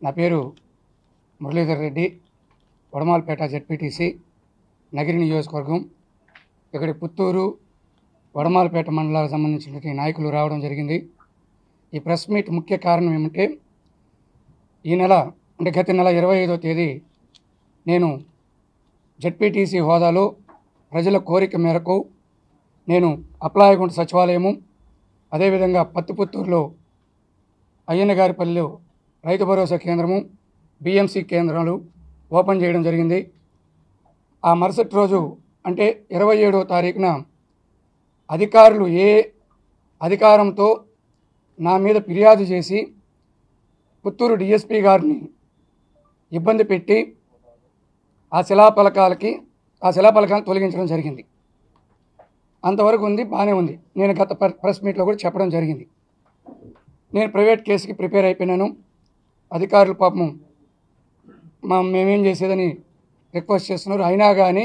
నా పేరు మురళీధర్ రెడ్డి, వడమాలపేట జెడ్పీటీసీ, నగిరి నియోజకవర్గం. ఇక్కడి పుత్తూరు, వడమాలపేట మండలాలకు సంబంధించినటువంటి నాయకులు రావడం జరిగింది. ఈ ప్రెస్ మీట్ ముఖ్య కారణం ఏమంటే, ఈ నెల అంటే గత నెల 25వ తేదీ నేను జెడ్పీటీసీ హోదాలో ప్రజల కోరిక మేరకు నేను అప్లాయగుంట సచివాలయము, అదేవిధంగా పత్తిపుత్తూరులో అయ్యన్నగారిపల్లిలో రైతు భరోసా కేంద్రము, బిఎంసి కేంద్రాలు ఓపెన్ చేయడం జరిగింది. ఆ మరుసటి రోజు అంటే 27వ తారీఖున అధికారులు ఏ అధికారంతో నా మీద ఫిర్యాదు చేసి పుత్తూరు డిఎస్పీ గారిని ఇబ్బంది పెట్టి ఆ శిలాఫలకాలను తొలగించడం జరిగింది. అంతవరకు ఉంది, బాగానే ఉంది. నేను గత ప్రెస్ మీట్లో కూడా చెప్పడం జరిగింది. నేను ప్రైవేట్ కేసుకి ప్రిపేర్ అయిపోయినాను. అధికారులు పాపం మేమేం చేసేదని రిక్వెస్ట్ చేస్తున్నారు. అయినా కానీ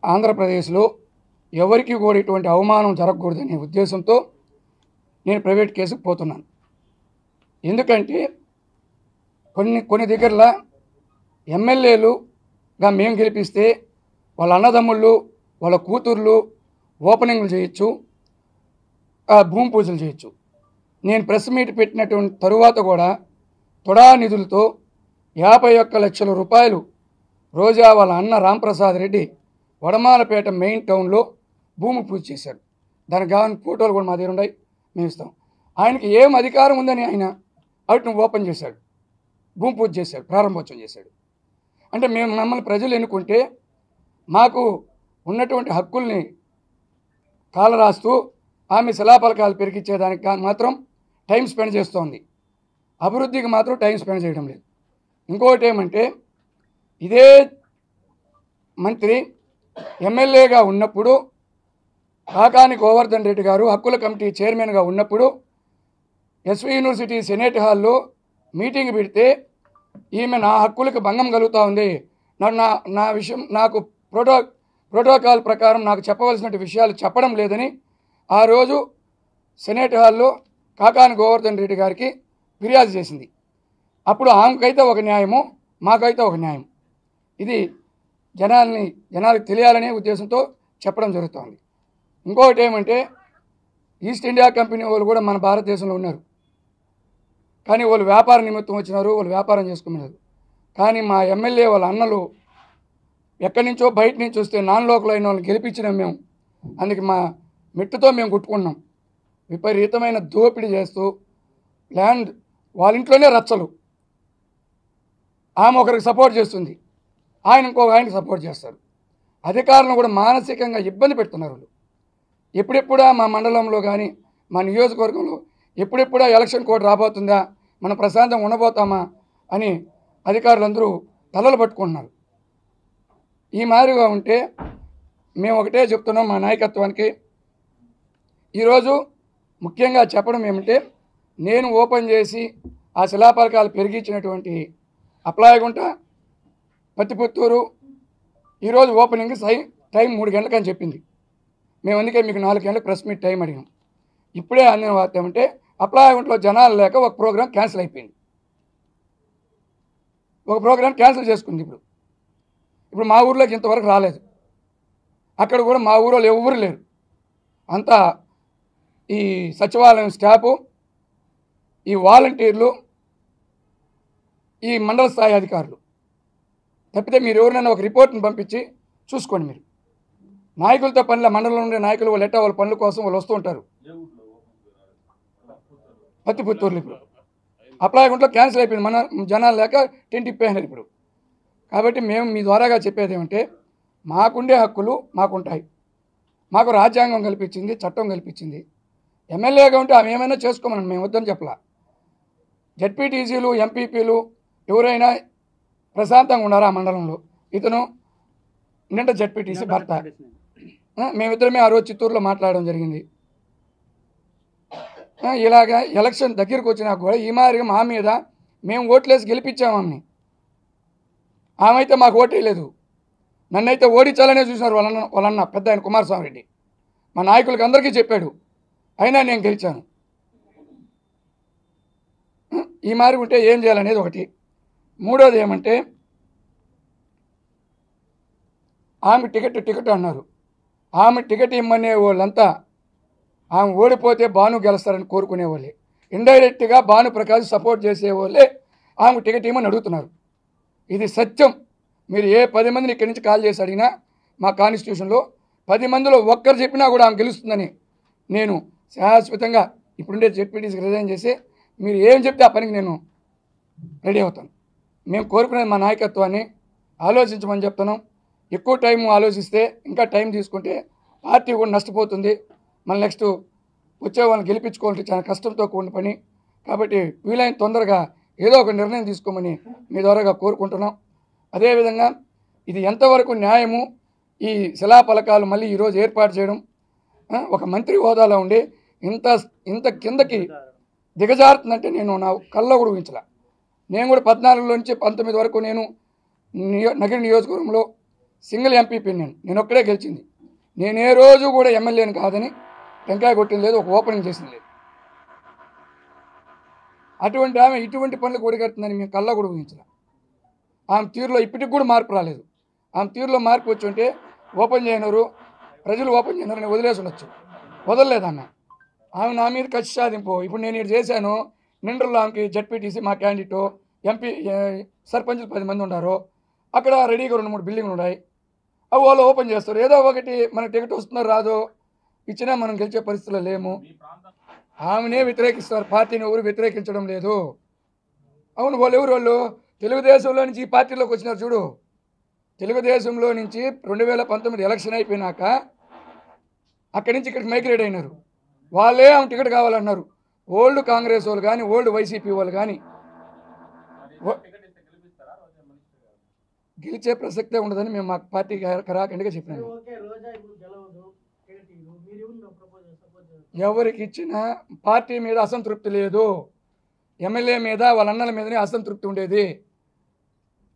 ఆంధ్రప్రదేశ్లో ఎవరికి కూడా ఇటువంటి అవమానం జరగకూడదనే ఉద్దేశంతో నేను ప్రైవేట్ కేసుకు పోతున్నాను. ఎందుకంటే కొన్ని దగ్గరలా ఎమ్మెల్యేలుగా మేము గెలిపిస్తే వాళ్ళ అన్నదమ్ముళ్ళు, వాళ్ళ కూతుర్లు ఓపెనింగ్లు చేయొచ్చు, భూమి పూజలు చేయొచ్చు. నేను ప్రెస్ మీట్ పెట్టినటువంటి తరువాత కూడా తొడా నిధులతో 51 లక్షల రూపాయలు రోజా వాళ్ళ అన్న రాంప్రసాద్ రెడ్డి వడమాలపేట మెయిన్ టౌన్లో భూమి పూజ చేశాడు. దానికి కావాలని ఫోటోలు కూడా మా దగ్గర ఉన్నాయి, మేము ఇస్తాం. ఆయనకి ఏం అధికారం ఉందని ఆయన వాటిని ఓపెన్ చేశాడు, భూమి పూజ చేశాడు, ప్రారంభోత్సవం చేశాడు. అంటే మమ్మల్ని ప్రజలు ఎన్నుకుంటే మాకు ఉన్నటువంటి హక్కుల్ని కాలరాస్తూ ఆమె శిలాఫలకాలు పెరిగించేదానికి మాత్రం టైం స్పెండ్ చేస్తోంది, అభివృద్ధికి మాత్రం టైం స్పెండ్ చేయడం లేదు. ఇంకొకటి ఏమంటే, ఇదే మంత్రి ఎమ్మెల్యేగా ఉన్నప్పుడు కాకాని గోవర్ధన్ రెడ్డి గారు హక్కుల కమిటీ చైర్మన్గా ఉన్నప్పుడు ఎస్వి యూనివర్సిటీ సెనేట్ హాల్లో మీటింగ్ పెడితే ఈమె నా హక్కులకు భంగం కలుగుతూ ఉంది, నా విషయం నాకు ప్రోటోకాల్ ప్రకారం నాకు చెప్పవలసిన విషయాలు చెప్పడం లేదని ఆ రోజు సెనేట్ హాల్లో కాకాని గోవర్ధన్ రెడ్డి గారికి ఫిర్యాదు చేసింది. అప్పుడు ఆమెకైతే ఒక న్యాయము, మాకైతే ఒక న్యాయం. ఇది జనాలకు తెలియాలనే ఉద్దేశంతో చెప్పడం జరుగుతోంది. ఇంకొకటి ఏమంటే, ఈస్ట్ ఇండియా కంపెనీ వాళ్ళు కూడా మన భారతదేశంలో ఉన్నారు, కానీ వాళ్ళు వ్యాపార నిమిత్తం వచ్చినారు, వాళ్ళు వ్యాపారం చేసుకున్నారు. కానీ మా ఎమ్మెల్యే వాళ్ళ అన్నలు ఎక్కడి నుంచో బయట నుంచి వస్తే నాన్ లోకల్ అయిన వాళ్ళని గెలిపించినాం మేము. అందుకే మా మెట్టుతో మేము కుట్టుకున్నాం. విపరీతమైన దోపిడీ చేస్తూ ల్యాండ్ వాళ్ళ ఇంట్లోనే రచ్చలు. ఆమె ఒకరికి సపోర్ట్ చేస్తుంది, ఆయన ఇంకొక ఆయనకి సపోర్ట్ చేస్తారు. అధికారులను కూడా మానసికంగా ఇబ్బంది పెడుతున్నారు వాళ్ళు. ఎప్పుడెప్పుడా మా మండలంలో కానీ మా నియోజకవర్గంలో ఎప్పుడెప్పుడా ఎలక్షన్ కోడ్ రాబోతుందా, మనం ప్రశాంతంగా ఉండబోతామా అని అధికారులందరూ తలలు పట్టుకుంటున్నారు. ఈ మాదిరిగా ఉంటే మేము ఒకటే చెప్తున్నాం మా నాయకత్వానికి. ఈరోజు ముఖ్యంగా చెప్పడం ఏమంటే, నేను ఓపెన్ చేసి ఆ శిలాఫలకాలు పెరిగించినటువంటి అప్లాయగుంట, పత్తిపుత్తూరు ఈరోజు ఓపెనింగ్ టైం 3 గంటలకు చెప్పింది. మేము అందుకే మీకు 4 గంటలకు ప్రెస్ మీట్ టైం అడిగాం. ఇప్పుడే అందిన వార్త ఏమంటే, అప్లాయగుంటలో జనాలు లేక ఒక ప్రోగ్రాం క్యాన్సిల్ అయిపోయింది. ఒక ప్రోగ్రాం క్యాన్సిల్ చేసుకుంది. ఇప్పుడు మా ఊర్లోకి ఇంతవరకు రాలేదు. అక్కడ కూడా మా ఊరిలో ఎవరు లేరు. అంతా ఈ సచివాలయం స్టాఫు, ఈ వాలంటీర్లు, ఈ మండల స్థాయి అధికారులు తప్పితే మీరు ఎవరినైనా ఒక రిపోర్ట్ని పంపించి చూసుకోండి. మీరు నాయకులతో పనుల మండలంలో ఉండే నాయకులు వాళ్ళు వాళ్ళ పనుల కోసం వాళ్ళు వస్తూ ఉంటారు. పత్తిపుత్తూరులో ఇప్పుడు అప్లాయగుంటలో క్యాన్సిల్ అయిపోయింది, మన జనాలు లేక టెంట్ ఇప్పేసినారు ఇప్పుడు. కాబట్టి మేము మీ ద్వారాగా చెప్పేది ఏమంటే, మాకుండే హక్కులు మాకుంటాయి. మాకు రాజ్యాంగం కల్పించింది, చట్టం కల్పించింది. ఎమ్మెల్యేగా ఉంటే ఆమె ఏమైనా చేసుకోమని మేము వద్దని చెప్పలా. జెడ్పీటీసీలు, ఎంపీపీలు ఎవరైనా ప్రశాంతంగా ఉన్నారు ఆ మండలంలో. ఇతను నిండా జెడ్పీటీసీ భర్త. మేమిద్దరమే ఆ రోజు చిత్తూరులో మాట్లాడడం జరిగింది. ఇలాగా ఎలక్షన్ దగ్గరికి వచ్చినా కూడా ఈ మాదిరిగా మా మీద మేము ఓట్లేసి గెలిపించాము ఆమెని. ఆమె అయితే మాకు ఓటేయలేదు, నన్నైతే ఓడించాలనే చూసినారు వాళ్ళన్న పెద్ద ఆయన కుమారస్వామి రెడ్డి. మా నాయకులకి అందరికీ చెప్పాడు, అయినా నేను గెలిచాను. ఈ మార్గం ఉంటే ఏం చేయాలనేది ఒకటి. మూడోది ఏమంటే ఆమె టికెట్ అన్నారు. ఆమె టికెట్ ఇమ్మనే వాళ్ళంతా ఆమె ఓడిపోతే భాను గెలుస్తారని కోరుకునేవాళ్ళే. ఇండైరెక్ట్గా భాను ప్రకాష్ సపోర్ట్ చేసేవాళ్ళే ఆమె టికెట్ ఇమ్మని అడుగుతున్నారు. ఇది సత్యం. మీరు ఏ 10 మందిని ఇక్కడి నుంచి కాల్ చేసి అడిగినా మా కాన్స్టిట్యూషన్లో 10 మందిలో ఒక్కరు చెప్పినా కూడా ఆమె గెలుస్తుందని నేను శాశ్వతంగా ఇప్పుడుండే జెడ్పీటీసీకి రిజైన్ చేసి మీరు ఏం చెప్తే ఆ పనికి నేను రెడీ అవుతాను. మేము కోరుకునేది మా నాయకత్వాన్ని ఆలోచించమని చెప్తున్నాం. ఎక్కువ టైం ఆలోచిస్తే ఇంకా టైం తీసుకుంటే పార్టీ కూడా నష్టపోతుంది. మళ్ళీ నెక్స్ట్ వచ్చే వాళ్ళని గెలిపించుకోవాలంటే చాలా కష్టంతో కూడిన పని. కాబట్టి వీలైన తొందరగా ఏదో ఒక నిర్ణయం తీసుకోమని మీ ద్వారాగా కోరుకుంటున్నాం. అదేవిధంగా ఇది ఎంతవరకు న్యాయము, ఈ శిలాఫలకాలు మళ్ళీ ఈరోజు ఏర్పాటు చేయడం ఒక మంత్రి హోదాలో ఉండి ఇంత కిందకి దిగజారుతుందంటే నేను నా కళ్ళలో కూడా ఊహించలే. నేను కూడా 14 నుంచి 19 వరకు నేను నగర నియోజకవర్గంలో సింగిల్ ఎంపీపీ నేను ఒక్కడే గెలిచింది. నేను ఏ రోజు కూడా ఎమ్మెల్యేని కాదని టెంకాయ కొట్టింది లేదు, ఒక ఓపెనింగ్ చేసింది లేదు. అటువంటి ఆమె ఇటువంటి పనులు కూడగడుతుందని మేము కళ్ళ కూడా ఊహించలే. ఆమె తీరులో ఇప్పటికి కూడా మార్పు రాలేదు. ఆమె తీరులో మార్పు వచ్చి ఉంటే ఓపెన్ చేయనరు, ప్రజలు ఓపెన్ చేయనరు వదిలేసి ఉండొచ్చు. వదలలేదన్న. ఆమె నా మీద కక్ష సాధింపు. ఇప్పుడు నేను ఇది చేశాను. నిండ్రలో ఆమెకి జెడ్పీటీసీ మా క్యాండిడేటు ఎంపీ సర్పంచులు 10 మంది ఉన్నారు. అక్కడ రెడీగా 2-3 బిల్డింగ్లు ఉన్నాయి. అవి వాళ్ళు ఓపెన్ చేస్తారు. ఏదో ఒకటి మనకు టికెట్ వస్తుందో రాదో ఇచ్చినా మనం గెలిచే పరిస్థితుల్లో లేము. ఆమెనే వ్యతిరేకిస్తారు, పార్టీని ఎవరు వ్యతిరేకించడం లేదు. అవును, వాళ్ళు తెలుగుదేశంలో నుంచి ఈ పార్టీలోకి వచ్చినారు చూడు. తెలుగుదేశంలో నుంచి 2019 ఎలక్షన్ అయిపోయినాక అక్కడి నుంచి ఇక్కడికి మైగ్రేట్ అయినారు. వాళ్ళే ఆమె టికెట్ కావాలన్నారు. ఓల్డ్ కాంగ్రెస్ వాళ్ళు కానీ ఓల్డ్ వైసీపీ వాళ్ళు కానీ గెలిచే ప్రసక్తే ఉండదని మేము మా పార్టీకి కరాఖండిగా చెప్పినాము. ఎవరికి ఇచ్చినా పార్టీ మీద అసంతృప్తి లేదు. ఎమ్మెల్యే మీద వాళ్ళ అన్నల మీదనే అసంతృప్తి ఉండేది,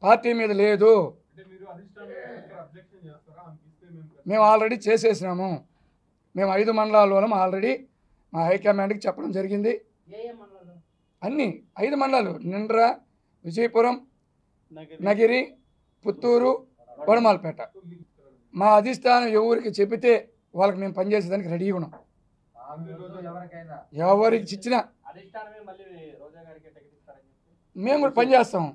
పార్టీ మీద లేదు. మేము ఆల్రెడీ చేసేసినాము. మేము 5 మండలాల్లో ఆల్రెడీ మా హైకమాండ్కి చెప్పడం జరిగింది. అన్నీ 5 మండలాలు: నిండ్ర, విజయపురం, నగిరి, పుత్తూరు, వడమాలపేట. మా అధిష్టానం ఎవరికి చెబితే వాళ్ళకి మేము పనిచేసేదానికి రెడీగా ఉన్నాం. ఎవరికి ఇచ్చినా మేము కూడా పనిచేస్తాం.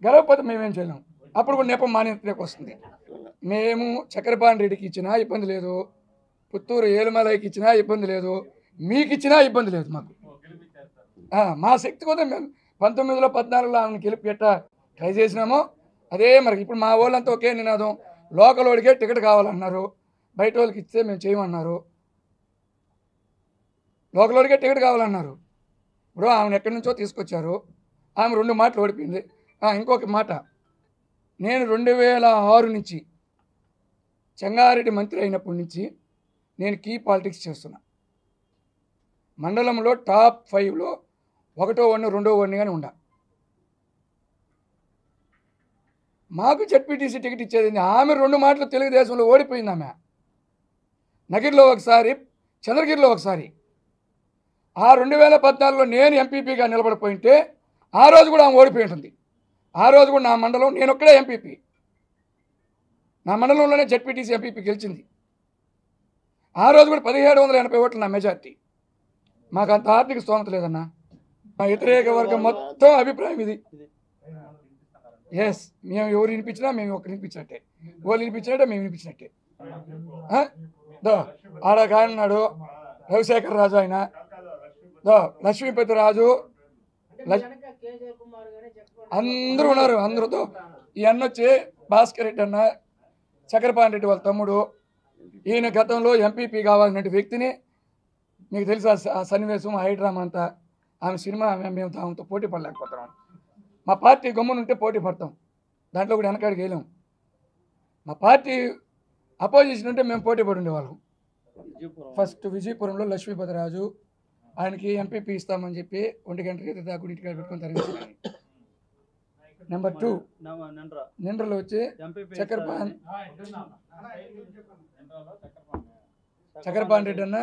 గెలవకపోతే మేమేం చేయలేం. అప్పుడు కూడా నెపం మానేకి వస్తుంది. మేము చక్రపాణి రెడ్డికి ఇచ్చినా ఇబ్బంది లేదు, పుత్తూరు ఏలుమలైకి ఇచ్చినా ఇబ్బంది లేదు, మీకు ఇచ్చినా ఇబ్బంది లేదు. మాకు మా శక్తి కోసం మేము 19లో 14లో ఆమెను గెలిపెట్ట ట్రై చేసినామో అదే మరి. ఇప్పుడు మా వాళ్ళంతా ఒకే నినాదం, లోకల్ వాడికే టికెట్ కావాలన్నారు, బయట వాళ్ళకి ఇస్తే మేము చేయమన్నారు. లోకల్ వాడికే టికెట్ కావాలన్నారు. ఇప్పుడు ఆమెను ఎక్కడి నుంచో తీసుకొచ్చారు. ఆమె 2 మాటలు ఓడిపోయింది. ఇంకొక మాట, నేను 2006 నుంచి చెంగారెడ్డి మంత్రి అయినప్పటి నుంచి నేను కీ పాలిటిక్స్ చేస్తున్నా. మండలంలో టాప్ 5లో 1వ వార్డు 2వ వార్డు కానీ ఉండా. మాకు జెడ్పీటీసీ టికెట్ ఇచ్చేది ఆమె 2 మాటలు తెలుగుదేశంలో ఓడిపోయింది. ఆమె నగిరిలో ఒకసారి, చంద్రగిరిలో ఒకసారి. ఆ 2014లో నేను ఎంపీపీగా నిలబడిపోయింటే ఆ రోజు కూడా ఆమె ఓడిపోయి ఉంటుంది. ఆ రోజు కూడా నా మండలం నేను ఒక్కడే ఎంపీపీ. నా మండలంలోనే జెడ్పీటీసీ ఎంపీపీ గెలిచింది. ఆ రోజు కూడా 1780 ఓట్లు నా మెజార్టీ. మాకు అంత ఆర్థిక స్తోమత లేదన్నా. మా వ్యతిరేక వర్గం మొత్తం అభిప్రాయం ఇది. ఎస్, మేము ఎవరు వినిపించినా మేము ఒకరు వినిపించినట్టే, వాళ్ళు వినిపించినట్టే మేము వినిపించినట్టే. ఆడ కాన్నాడు రవిశేఖర్ రాజు, ఆయన లక్ష్మీపతి రాజు, అందరూ ఉన్నారు. అందరితో ఈ అన్న వచ్చి భాస్కర్ రెడ్డి అన్న, చక్రపాణి రెడ్డి వాళ్ళ తమ్ముడు. ఈయన గతంలో ఎంపీపీ కావాలన్న వ్యక్తిని, మీకు తెలుసు ఆ సన్నివేశం, హైడ్రామా అంతా. ఆమె సినిమా మేము దాంతో పోటీ పడలేకపోతున్నాం. మా పార్టీ గమ్మునుంటే పోటీ పడతాం, దాంట్లో కూడా వెనకాడికి వెళ్ళాం. మా పార్టీ అపోజిషన్ ఉంటే మేము పోటీ పడి ఉండేవాళ్ళం. ఫస్ట్ విజయపురంలో లక్ష్మీపతి రాజు, ఆయనకి ఎంపీపీ ఇస్తామని చెప్పి 1 గంటకి దాకా ఇంటికి పెట్టుకొని తరగతి. నెంబర్ 2 నిండ్రలో వచ్చి చక్రపాణి రెడ్డి అన్న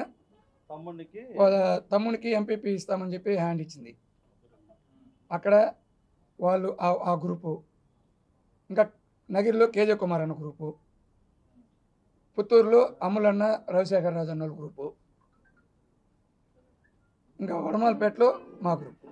తమ్మునికి ఎంపీపీ ఇస్తామని చెప్పి హ్యాండ్ ఇచ్చింది. అక్కడ వాళ్ళు ఆ గ్రూపు, ఇంకా నగిరిలో కేజే కుమార్ అన్న గ్రూపు, పుత్తూరులో అమ్ములన్న రవిశేఖర్ రాజు అన్న గ్రూపు, ఇంకా వడమాలపేటలో మా గ్రూపు.